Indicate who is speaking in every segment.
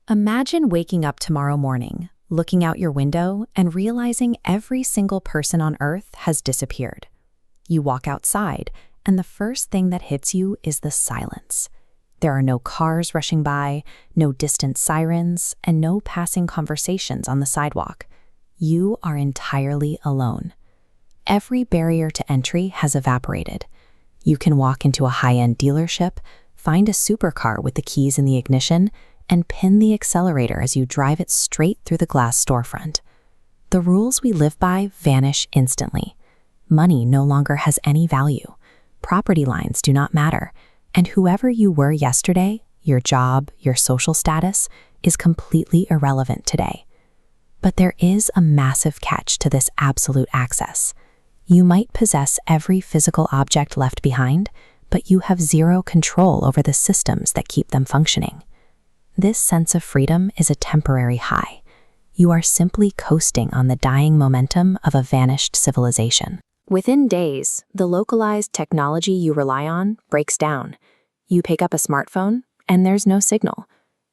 Speaker 1: Imagine waking up tomorrow morning, looking out your window, and realizing every single person on Earth has disappeared. You walk outside, and the first thing that hits you is the silence. There are no cars rushing by, no distant sirens, and no passing conversations on the sidewalk. You are entirely alone. Every barrier to entry has evaporated. You can walk into a high-end dealership, find a supercar with the keys in the ignition, and pin the accelerator as you drive it straight through the glass storefront. The rules we live by vanish instantly. Money no longer has any value. Property lines do not matter. And whoever you were yesterday, your job, your social status, is completely irrelevant today. But there is a massive catch to this absolute access. You might possess every physical object left behind, but you have zero control over the systems that keep them functioning. This sense of freedom is a temporary high. You are simply coasting on the dying momentum of a vanished civilization. Within days, the localized technology you rely on breaks down. You pick up a smartphone, and there's no signal.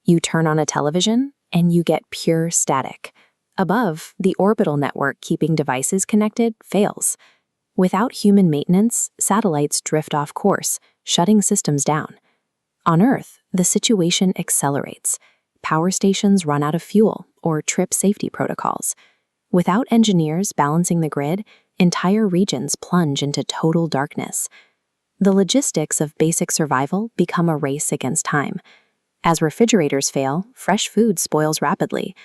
Speaker 1: You turn on a television, and you get pure static. Above, the orbital network keeping devices connected fails. Without human maintenance, satellites drift off course, shutting systems down. On Earth, the situation accelerates. Power stations run out of fuel or trip safety protocols. Without engineers balancing the grid, entire regions plunge into total darkness. The logistics of basic survival become a race against time. As refrigerators fail, fresh food spoils rapidly.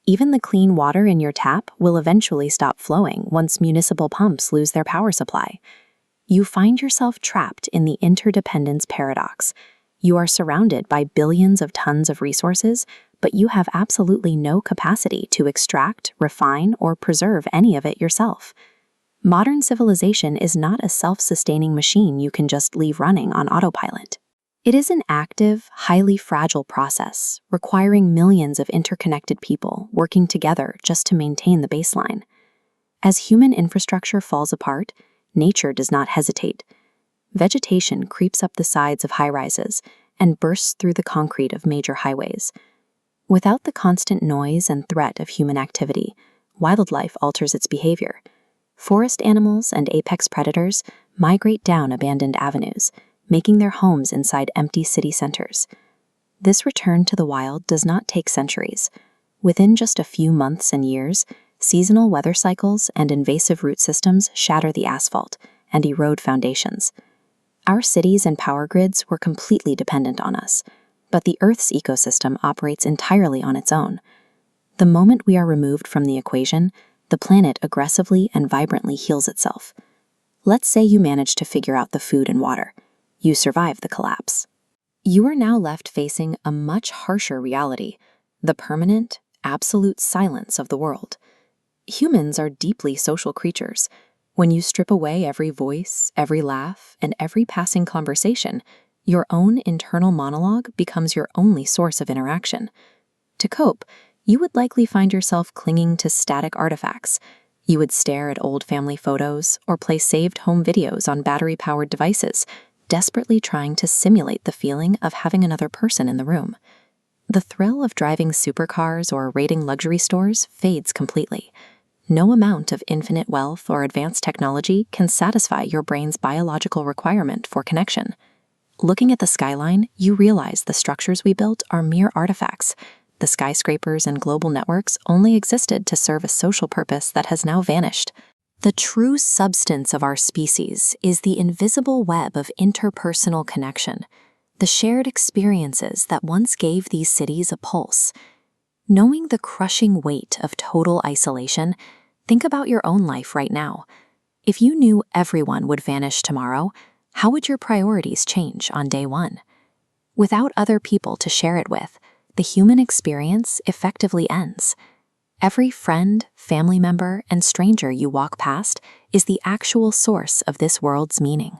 Speaker 1: Even the clean water in your tap will eventually stop flowing once municipal pumps lose their power supply. You find yourself trapped in the interdependence paradox. You are surrounded by billions of tons of resources, but you have absolutely no capacity to extract, refine, or preserve any of it yourself. Modern civilization is not a self-sustaining machine you can just leave running on autopilot. It is an active, highly fragile process, requiring millions of interconnected people working together just to maintain the baseline. As human infrastructure falls apart, nature does not hesitate. Vegetation creeps up the sides of high-rises and bursts through the concrete of major highways. Without the constant noise and threat of human activity, wildlife alters its behavior. Forest animals and apex predators migrate down abandoned avenues, making their homes inside empty city centers. This return to the wild does not take centuries. Within just a few months and years, seasonal weather cycles and invasive root systems shatter the asphalt and erode foundations. Our cities and power grids were completely dependent on us, but the Earth's ecosystem operates entirely on its own. The moment we are removed from the equation, the planet aggressively and vibrantly heals itself. Let's say you manage to figure out the food and water. You survive the collapse. You are now left facing a much harsher reality, the permanent, absolute silence of the world. Humans are deeply social creatures. When you strip away every voice, every laugh, and every passing conversation, your own internal monologue becomes your only source of interaction. To cope, you would likely find yourself clinging to static artifacts. You would stare at old family photos or play saved home videos on battery-powered devices, desperately trying to simulate the feeling of having another person in the room. The thrill of driving supercars or raiding luxury stores fades completely. No amount of infinite wealth or advanced technology can satisfy your brain's biological requirement for connection. Looking at the skyline, you realize the structures we built are mere artifacts. The skyscrapers and global networks only existed to serve a social purpose that has now vanished. The true substance of our species is the invisible web of interpersonal connection, the shared experiences that once gave these cities a pulse. Knowing the crushing weight of total isolation, think about your own life right now. If you knew everyone would vanish tomorrow, how would your priorities change on day one? Without other people to share it with, the human experience effectively ends. Every friend, family member, and stranger you walk past is the actual source of this world's meaning.